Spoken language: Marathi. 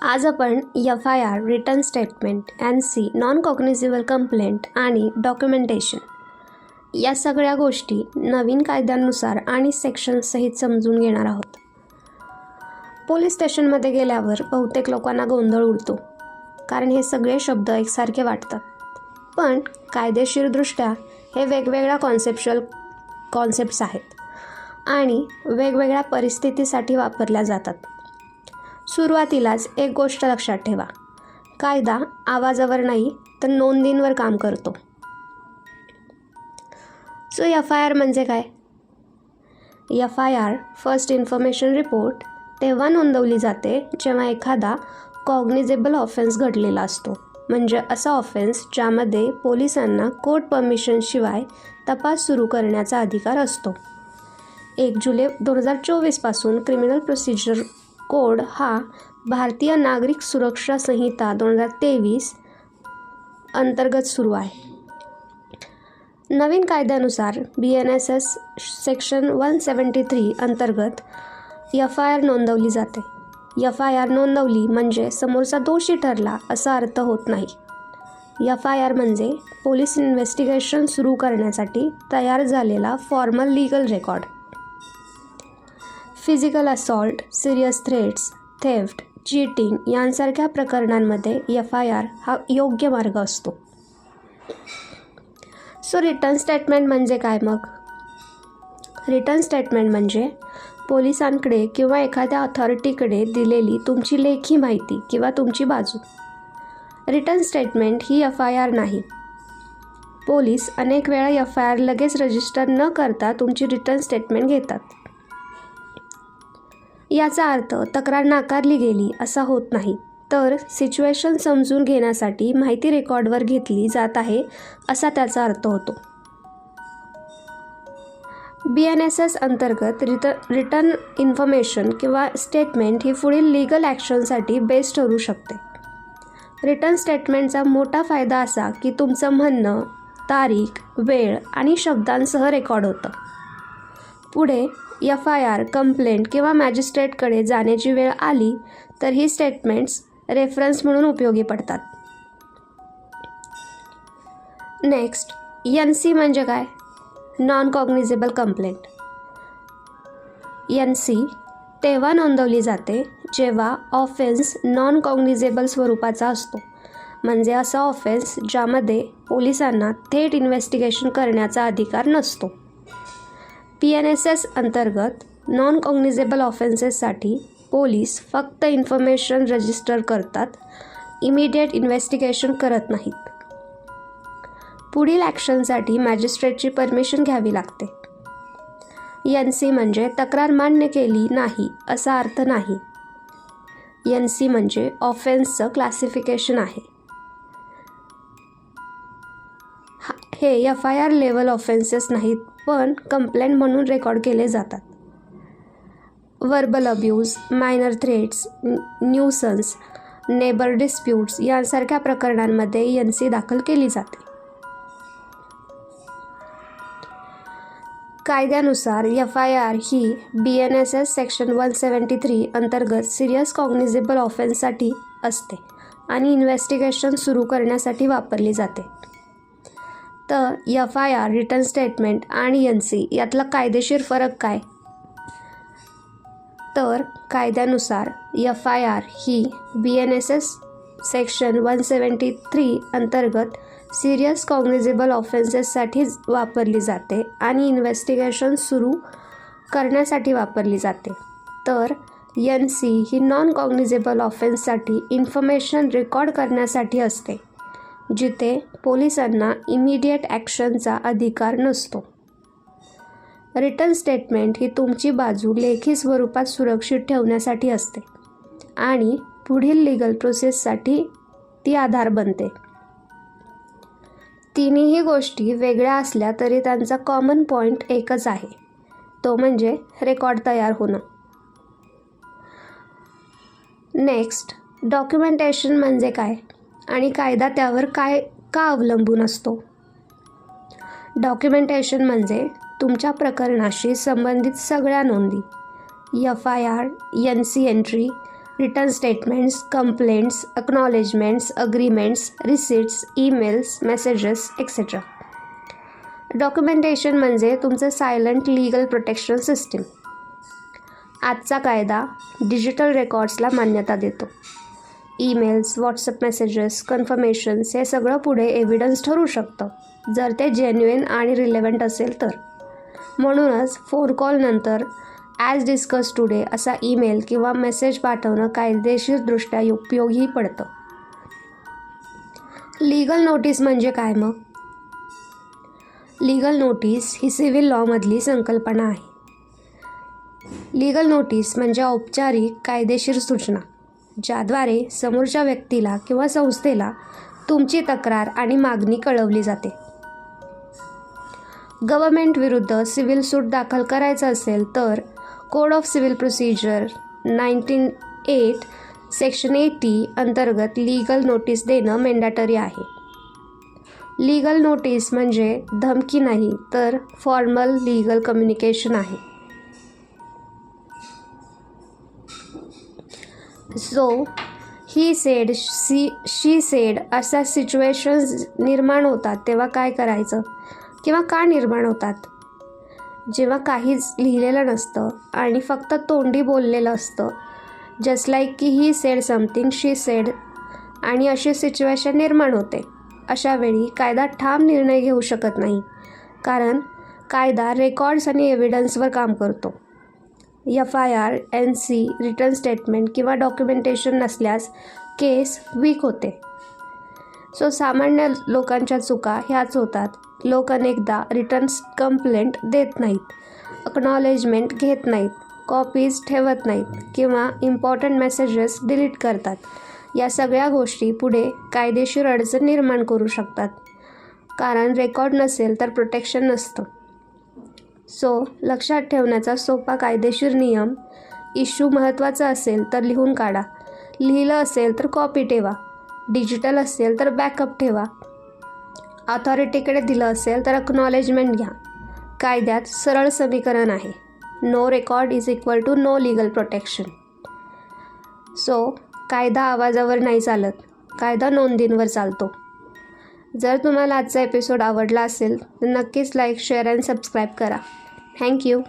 आज आपण FIR, return statement, NC, non cognizable complaint आणि डॉक्युमेंटेशन या सगळ्या गोष्टी नवीन कायद्यानुसार आणि सेक्शनसहित समजून घेणार आहोत. पोलीस स्टेशनमध्ये गेल्यावर बहुतेक लोकांना गोंधळ उडतो, कारण हे सगळे शब्द एकसारखे वाटतात. पण कायदेशीरदृष्ट्या हे वेगवेगळ्या कॉन्सेप्ट्स आहेत आणि वेगवेगळ्या परिस्थितीसाठी वापरल्या जातात. सुरुवातीलाच एक गोष्ट लक्षात ठेवा, कायदा आवाजावर नाही तर नोंदींवर काम करतो. सो FIR म्हणजे काय? FIR, फर्स्ट इन्फॉर्मेशन रिपोर्ट, तेव्हा नोंदवली जाते जेव्हा एखादा कॉग्निझेबल ऑफेन्स घडलेला असतो. म्हणजे असा ऑफेन्स ज्यामध्ये पोलिसांना कोर्ट परमिशनशिवाय तपास सुरू करण्याचा अधिकार असतो. 1 जुलै 2024 पासून क्रिमिनल प्रोसिजर कोड हा भारतीय नागरिक सुरक्षा संहिता 2023 अंतर्गत सुरू आहे. नवीन कायद्यानुसार BNSS सेक्शन 173 अंतर्गत FIR नोंदवली जाते. FIR नोंदवली म्हणजे समोरचा दोषी ठरला असा अर्थ होत नाही. FIR म्हणजे पोलीस इन्व्हेस्टिगेशन सुरू करण्यासाठी तयार झालेला formal legal record. Physical assault, serious threats, theft, cheating यांसारख्या प्रकरणांमध्ये FIR हा योग्य मार्ग असतो. सो रिटर्न स्टेटमेंट म्हणजे काय मग? रिटर्न स्टेटमेंट म्हणजे पोलिसांकडे किंवा एखाद्या अथॉरिटीकडे दिलेली तुमची लेखी माहिती किंवा तुमची बाजू. रिटर्न स्टेटमेंट ही FIR नाही. पोलीस अनेक वेळा FIR लगेच रजिस्टर न करता तुमची रिटर्न स्टेटमेंट घेतात. याचा अर्थ तक्रार नाकारली गेली असा होत नाही, तर सिच्युएशन समजून घेण्यासाठी माहिती रेकॉर्डवर घेतली जात आहे असा त्याचा अर्थ होतो. BNSS अंतर्गत रिटर्न इन्फॉर्मेशन किंवा स्टेटमेंट ही पुढील लीगल ॲक्शनसाठी बेस्ट ठरू शकते. रिटर्न स्टेटमेंटचा मोठा फायदा असा की तुमचं म्हणणं, तारीख, वेळ आणि शब्दांसह रेकॉर्ड होतं. पुढे FIR, कंप्लेंट किंवा मॅजिस्ट्रेटकडे जाण्याची वेळ आली तर ही स्टेटमेंट्स रेफरन्स म्हणून उपयोगी पडतात. नेक्स्ट, NC म्हणजे काय? Non cognizable complaint. NC तेव्हा नोंदवली जाते जेव्हा ऑफेन्स नॉन कॉग्निझेबल स्वरूपाचा असतो. म्हणजे असा ऑफेन्स ज्यामध्ये पोलिसांना थेट इन्व्हेस्टिगेशन करण्याचा अधिकार नसतो. PNSS अंतर्गत नॉन कॉग्निझेबल ऑफेन्सेससाठी पोलीस फक्त इन्फॉर्मेशन रजिस्टर करतात, इमिडिएट इन्व्हेस्टिगेशन करत नाहीत. पुढील ॲक्शनसाठी मॅजिस्ट्रेटची परमिशन घ्यावी लागते. NC म्हणजे तक्रार मान्य केली नाही असा अर्थ नाही. NC म्हणजे ऑफेन्सचं क्लासिफिकेशन आहे. हे FIR लेवल ऑफेन्सेस नाहीत, पण कंप्लेंट म्हणून रेकॉर्ड केले जातात. Verbal abuse, minor threats, nuisance, neighbour disputes यांसारख्या प्रकरणांमध्ये NC दाखल केली जाते. कायद्यानुसार FIR ही BNSS सेक्शन 173 अंतर्गत सिरियस कॉग्निझेबल ऑफेन्ससाठी असते आणि इन्व्हेस्टिगेशन सुरू करण्यासाठी वापरली जाते. तर FIR, रिटर्न स्टेटमेंट आणि NC यातला कायदेशीर फरक काय? तर कायद्यानुसार FIR ही BNSS सेक्शन 173 अंतर्गत सिरियस कॉग्निझेबल ऑफेन्सेससाठी वापरली जाते आणि इन्व्हेस्टिगेशन सुरू करण्यासाठी वापरली जाते. तर NC ही नॉन कॉग्निझेबल ऑफेन्ससाठी इन्फॉर्मेशन रेकॉर्ड करण्यासाठी असते, जिथे पोलिसांना इमिडिएट ॲक्शनचा अधिकार नसतो. रिटर्न स्टेटमेंट ही तुमची बाजू लेखी स्वरूपात सुरक्षित ठेवण्यासाठी असते आणि पुढील लीगल प्रोसेससाठी ती आधार बनते. तिन्ही गोष्टी वेगळ्या असल्या तरी त्यांचा कॉमन पॉईंट एकच आहे, तो म्हणजे रेकॉर्ड तयार होणं. नेक्स्ट, डॉक्युमेंटेशन म्हणजे काय आणि कायदा त्यावर का अवलंबून असतो? डॉक्युमेंटेशन म्हणजे तुमच्या प्रकरणाशी संबंधित सगळ्या नोंदी, FIR, NC entry return statements, complaints, acknowledgements, agreements, receipts, emails, messages etcetera. Documentation म्हणजे तुमचं सायलंट लीगल प्रोटेक्शन सिस्टीम. आजचा कायदा डिजिटल रेकॉर्ड्सला मान्यता देतो. ईमेल्स, व्हॉट्सअप मेसेजेस, कन्फर्मेशन्स हे सगळं पुढे एव्हिडन्स ठरू शकतं जर ते जेन्युइन आणि रिलेव्हंट असेल तर. म्हणूनच फोन कॉलनंतर ॲज डिस्कस टुडे असा ईमेल किंवा मेसेज पाठवणं कायदेशीरदृष्ट्या उपयोगी पडतं. लीगल नोटीस म्हणजे काय मग? लीगल नोटीस ही सिव्हिल लॉमधली संकल्पना आहे. लीगल नोटीस म्हणजे औपचारिक कायदेशीर सूचना ज्याद्वारे समोरच्या व्यक्तीला किंवा संस्थेला तुमची तक्रार आणि मागणी कळवली जाते. गव्हर्नमेंट विरुद्ध सिव्हिल सूट दाखल करायचं असेल तर code of civil procedure 1908 section 80 अंतर्गत लीगल नोटीस देणं मॅन्डेटरी आहे. लीगल नोटीस म्हणजे धमकी नाही तर फॉर्मल लीगल कम्युनिकेशन आहे. So he said, she sed अशा सिच्युएशन्स निर्माण होतात तेव्हा काय करायचं किंवा का निर्माण होतात? जेव्हा काहीच लिहिलेलं नसतं आणि फक्त तोंडी बोललेलं असतं, जस्ट लाईक की he said something, she sed, आणि अशी सिच्युएशन निर्माण होते. अशा वेळी कायदा ठाम निर्णय घेऊ शकत नाही कारण कायदा रेकॉर्ड्स आणि एव्हिडन्सवर काम करतो. FIR, NC, रिटर्न स्टेटमेंट किंवा डॉक्युमेंटेशन नसल्यास केस वीक होते. सो सामान्य लोकांच्या चुका ह्याच होतात. लोक अनेकदा रिटर्न कंप्लेंट देत नाहीत, अक्नॉलेजमेंट घेत नाहीत, कॉपीज ठेवत नाहीत किंवा इम्पॉर्टंट मेसेजेस डिलीट करतात. या सगळ्या गोष्टी पुढे कायदेशीर अडचण निर्माण करू शकतात कारण रेकॉर्ड नसेल तर प्रोटेक्शन नसतं. सो लक्षात ठेवण्याचा सोपा कायदेशीर नियम: इश्यू महत्त्वाचा असेल तर लिहून काढा, लिहिलं असेल तर कॉपी ठेवा, डिजिटल असेल तर बॅकअप ठेवा, अथॉरिटीकडे दिलं असेल तर अक्नॉलेजमेंट घ्या. कायद्यात सरळ समीकरण आहे: no record is equal to no legal protection. So कायदा आवाजावर नाही चालत, कायदा नोंदींवर चालतो. जर तुम्हाला आजचा एपिसोड आवडला असेल तर नक्कीच लाईक, शेअर अँड सबस्क्राईब करा. थँक्यू.